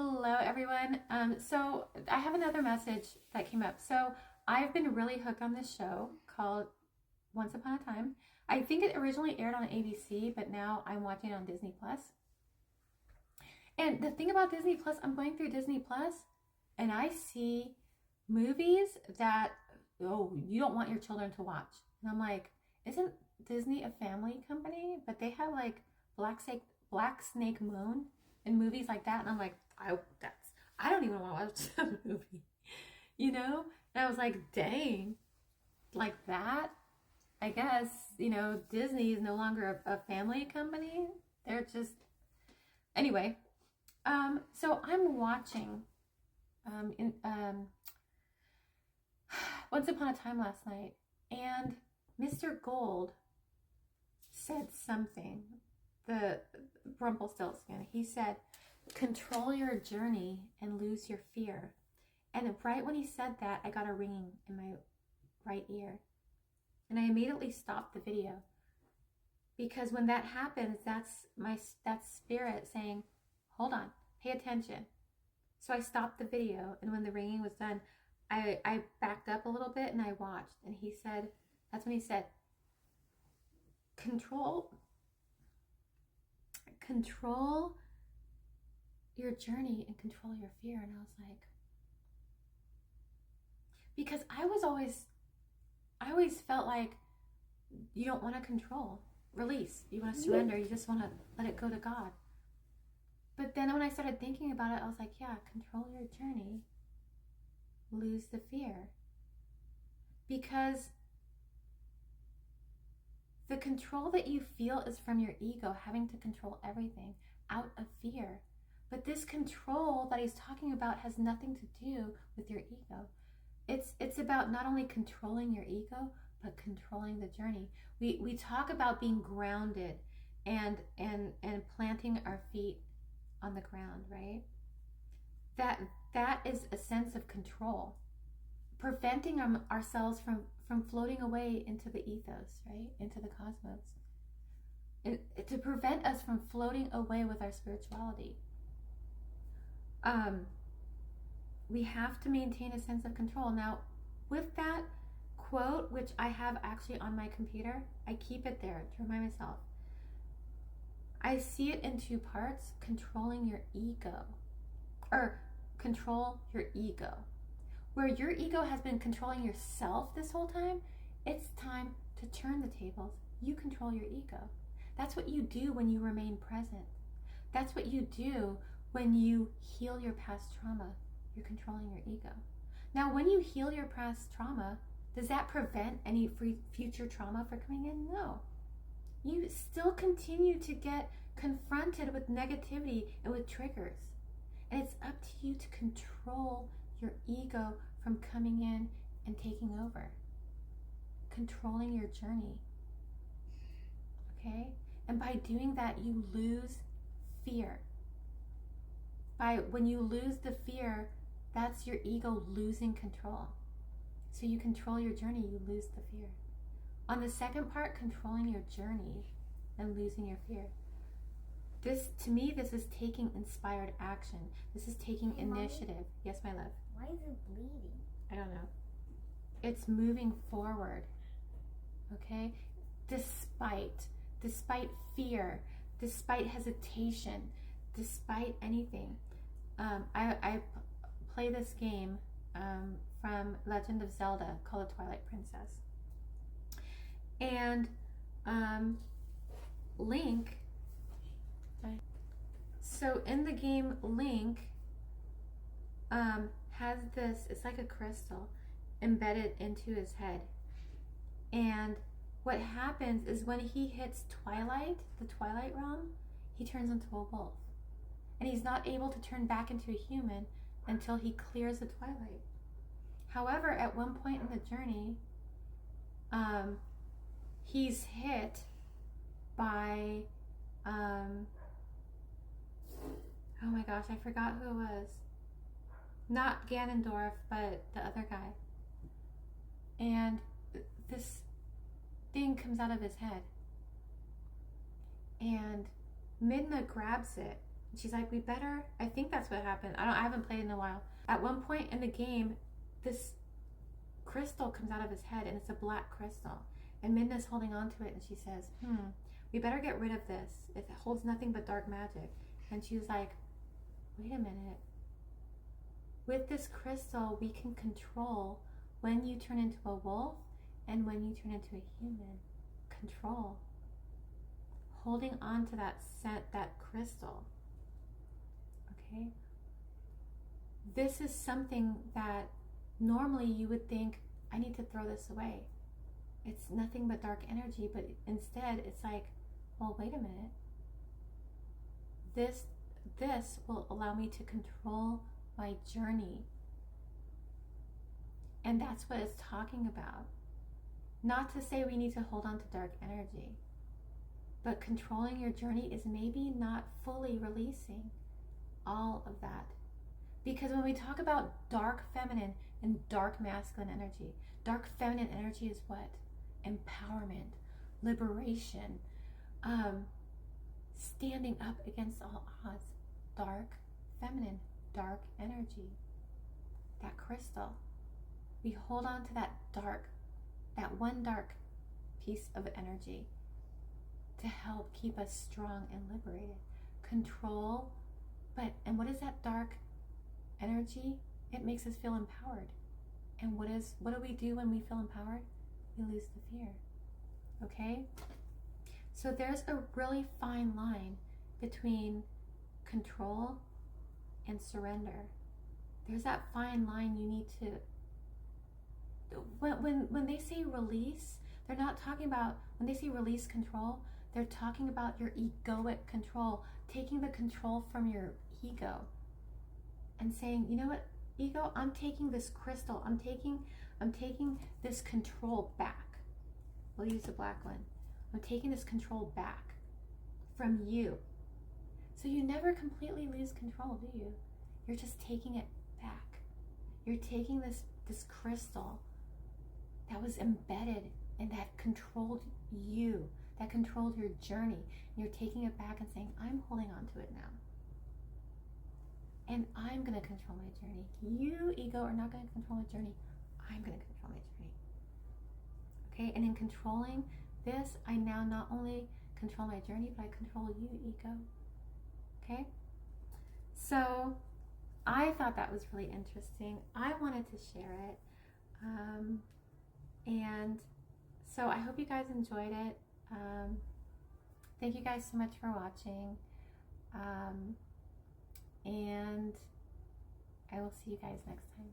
Hello, everyone. So I have another message that came up. So I've been really hooked on this show called Once Upon a Time. I think it originally aired on ABC, but now I'm watching it on Disney Plus. And the thing about Disney Plus, I'm going through Disney Plus, and I see movies that you don't want your children to watch. And I'm like, isn't Disney a family company? But they have like Black Snake Moon and movies like that, and I'm like, I don't even want to watch that movie, you know? And I was like, dang, like that. I guess, Disney is no longer a family company. They're just anyway. So I'm watching in Once Upon a Time last night, and Mr. Gold said something. The Rumpelstiltskin. He said, "Control your journey and lose your fear." And right when he said that, I got a ringing in my right ear, and I immediately stopped the video, because when that happens, that's spirit saying, "Hold on, pay attention." So I stopped the video, and when the ringing was done, I backed up a little bit and I watched, and he said, that's when he said, control your journey and control your fear. And I was like, because I always felt like you don't want to control, release, you want to surrender, you just want to let it go to God. But then when I started thinking about it, I was like, yeah, control your journey, lose the fear. Because the control that you feel is from your ego, having to control everything out of fear. But this control that he's talking about has nothing to do with your ego. It's about not only controlling your ego, but controlling the journey. We talk about being grounded and planting our feet on the ground, right? That is a sense of control, preventing ourselves from floating away into the ethos, right? Into the cosmos. To prevent us from floating away with our spirituality. We have to maintain a sense of control. Now, with that quote, which I have actually on my computer, I keep it there to remind myself. I see it in two parts: controlling your ego, or control your ego. Where your ego has been controlling yourself this whole time, it's time to turn the tables. You control your ego. That's what you do when you remain present. That's what you do when you heal your past trauma. You're controlling your ego. Now, when you heal your past trauma, does that prevent any future trauma from coming in? No. You still continue to get confronted with negativity and with triggers. And it's up to you to control your ego from coming in and taking over. Controlling your journey. Okay? And by doing that, you lose fear. When you lose the fear, that's your ego losing control. So you control your journey, you lose the fear. On the second part, controlling your journey and losing your fear. To me, this is taking inspired action. This is taking initiative. Yes, my love. Why is it bleeding? I don't know. It's moving forward. Okay? Despite fear, despite hesitation, despite anything. I play this game from Legend of Zelda called the Twilight Princess. And Link, so in the game, Link has this, it's like a crystal embedded into his head. And what happens is when he hits Twilight, the Twilight realm, he turns into a wolf. And he's not able to turn back into a human until he clears the Twilight. However, at one point in the journey, he's hit by, oh my gosh, I forgot who it was. Not Ganondorf, but the other guy. And this thing comes out of his head. And Midna grabs it And she's like, we better, I think that's what happened. I haven't played in a while. At one point in the game, this crystal comes out of his head, and it's a black crystal. And Midna's holding on to it, and she says, we better get rid of this. It holds nothing but dark magic. And she's like, wait a minute. With this crystal, we can control when you turn into a wolf and when you turn into a human. Control. Holding on to that scent, that crystal. Okay? This is something that normally you would think, I need to throw this away. It's nothing but dark energy, but instead it's like, well, wait a minute. This will allow me to control my journey. And that's what it's talking about. Not to say we need to hold on to dark energy, but controlling your journey is maybe not fully releasing all of that. Because when we talk about dark feminine and dark masculine energy, dark feminine energy is what? Empowerment, liberation, standing up against all odds. Dark feminine, dark energy, that crystal. We hold on to that one dark piece of energy to help keep us strong and liberated. Control, and what is that dark energy? It makes us feel empowered. And what do we do when we feel empowered? We lose the fear. Okay? So there's a really fine line between control and surrender. There's that fine line you need to, when they say release, they're not talking about, when they say release control, they're talking about your egoic control, taking the control from your ego and saying, you know what, ego, I'm taking this crystal, I'm taking this control back. We'll use the black one. I'm taking this control back from you. So you never completely lose control, do you? You're just taking it back. You're taking this crystal that was embedded and that controlled you, that controlled your journey. And you're taking it back and saying, I'm holding on to it now. And I'm going to control my journey. You, ego, are not going to control my journey. I'm going to control my journey. Okay, and in controlling this, I now not only control my journey, but I control you, ego. Okay? So I thought that was really interesting. I wanted to share it. And so I hope you guys enjoyed it. Thank you guys so much for watching. And I will see you guys next time.